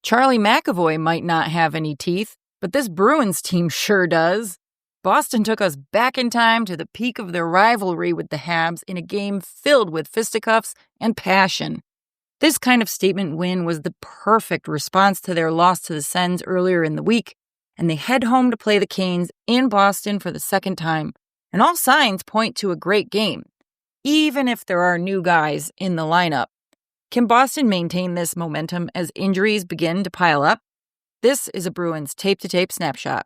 Charlie McAvoy might not have any teeth, but this Bruins team sure does. Boston took us back in time to the peak of their rivalry with the Habs in a game filled with fisticuffs and passion. This kind of statement win was the perfect response to their loss to the Sens earlier in the week, and they head home to play the Canes in Boston for the second time, and all signs point to a great game, even if there are new guys in the lineup. Can Boston maintain this momentum as injuries begin to pile up? This is a Bruins tape-to-tape snapshot.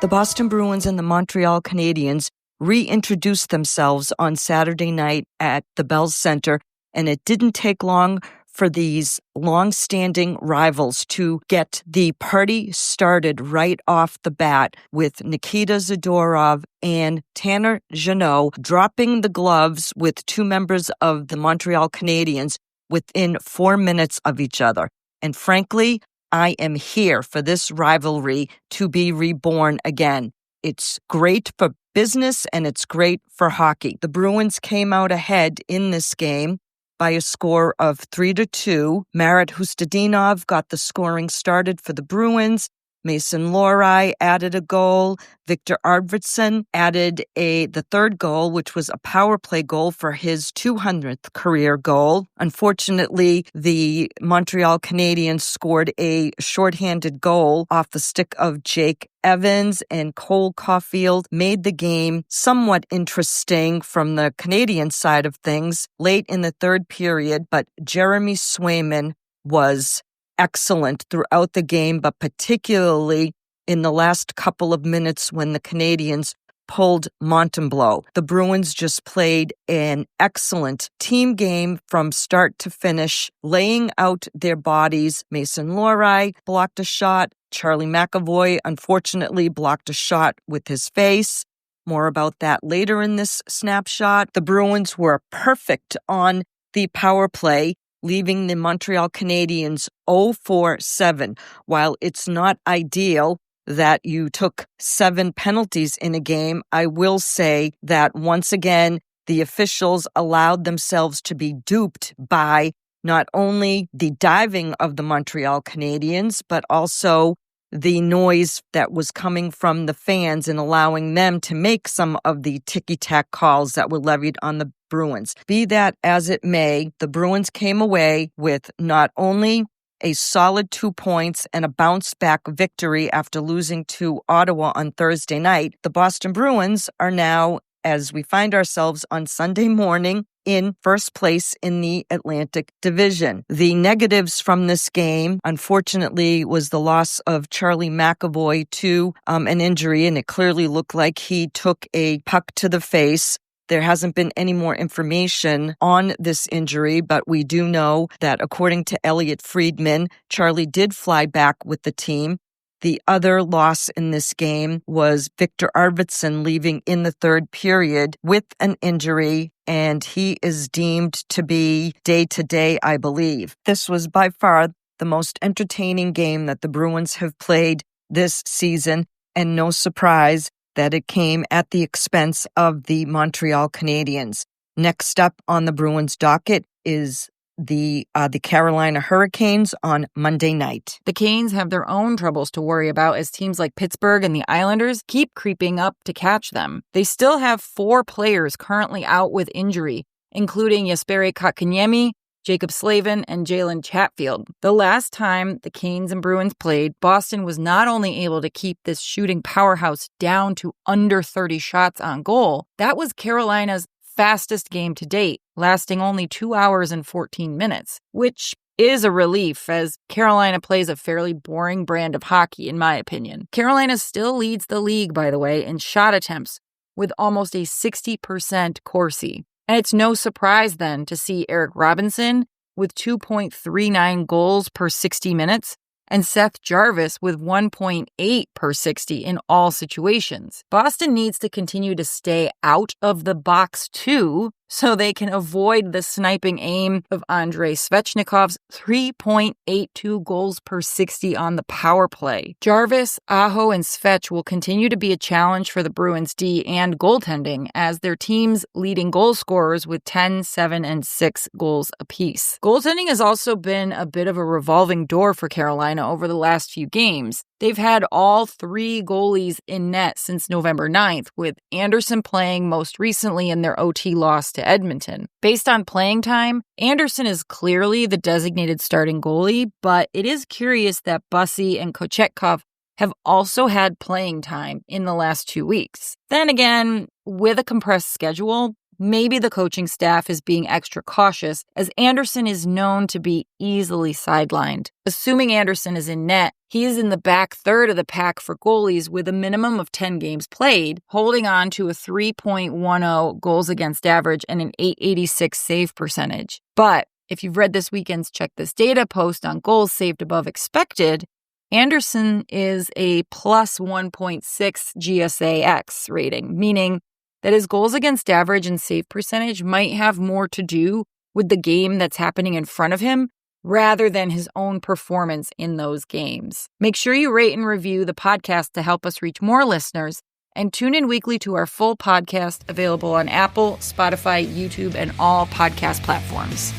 The Boston Bruins and the Montreal Canadiens reintroduced themselves on Saturday night at the Bell Center, and it didn't take long for these long-standing rivals to get the party started right off the bat with Nikita Zadorov and Tanner Jeannot dropping the gloves with two members of the Montreal Canadiens within 4 minutes of each other. And frankly, I am here for this rivalry to be reborn again. It's great for business and it's great for hockey. The Bruins came out ahead in this game by a score of 3-2. Khusnutdinov got the scoring started for the Bruins. Mason Lohrei added a goal. Victor Arvidsson added the third goal, which was a power play goal for his 200th career goal. Unfortunately, the Montreal Canadiens scored a shorthanded goal off the stick of Jake Evans, and Cole Caulfield made the game somewhat interesting from the Canadian side of things late in the third period, but Jeremy Swayman was excellent throughout the game, but particularly in the last couple of minutes when the Canadiens pulled Montembeault. The Bruins just played an excellent team game from start to finish, laying out their bodies. Mason Lohrei blocked a shot. Charlie McAvoy, unfortunately, blocked a shot with his face. More about that later in this snapshot. The Bruins were perfect on the power play, leaving the Montreal Canadiens 0-4-7. While it's not ideal that you took 7 penalties in a game, I will say that once again, the officials allowed themselves to be duped by not only the diving of the Montreal Canadiens, but also the noise that was coming from the fans and allowing them to make some of the ticky-tack calls that were levied on the Bruins. Be that as it may, the Bruins came away with not only a solid 2 points and a bounce-back victory after losing to Ottawa on Thursday night. The Boston Bruins are now, as we find ourselves on Sunday morning, in first place in the Atlantic Division. The negatives from this game, unfortunately, was the loss of Charlie McAvoy to an injury, and it clearly looked like he took a puck to the face. There hasn't been any more information on this injury, but we do know that according to Elliot Friedman, Charlie did fly back with the team. The other loss in this game was Victor Arvidsson leaving in the third period with an injury, and he is deemed to be day-to-day, I believe. This was by far the most entertaining game that the Bruins have played this season, and no surprise that it came at the expense of the Montreal Canadiens. Next up on the Bruins docket is the Carolina Hurricanes on Monday night. The Canes have their own troubles to worry about as teams like Pittsburgh and the Islanders keep creeping up to catch them. They still have 4 players currently out with injury, including Jesperi Kotkaniemi, Jacob Slavin, and Jalen Chatfield. The last time the Canes and Bruins played, Boston was not only able to keep this shooting powerhouse down to under 30 shots on goal, that was Carolina's fastest game to date, lasting only 2 hours and 14 minutes, which is a relief as Carolina plays a fairly boring brand of hockey, in my opinion. Carolina still leads the league, by the way, in shot attempts with almost a 60% Corsi. And it's no surprise then to see Eric Robinson with 2.39 goals per 60 minutes and Seth Jarvis with 1.8 per 60 in all situations. Boston needs to continue to stay out of the box too, so they can avoid the sniping aim of Andrei Svechnikov's 3.82 goals per 60 on the power play. Jarvis, Aho, and Svech will continue to be a challenge for the Bruins D and goaltending as their team's leading goal scorers with 10, 7, and 6 goals apiece. Goaltending has also been a bit of a revolving door for Carolina over the last few games. They've had all 3 goalies in net since November 9th, with Anderson playing most recently in their OT loss to Edmonton. Based on playing time, Anderson is clearly the designated starting goalie, but it is curious that Bussy and Kochetkov have also had playing time in the last 2 weeks. Then again, with a compressed schedule, maybe the coaching staff is being extra cautious as Anderson is known to be easily sidelined. Assuming Anderson is in net, he is in the back third of the pack for goalies with a minimum of 10 games played, holding on to a 3.10 goals against average and an .886 save percentage. But if you've read this weekend's Check This Data post on goals saved above expected, Anderson is a plus 1.6 GSAX rating, meaning that his goals against average and save percentage might have more to do with the game that's happening in front of him rather than his own performance in those games. Make sure you rate and review the podcast to help us reach more listeners, and tune in weekly to our full podcast available on Apple, Spotify, YouTube, and all podcast platforms.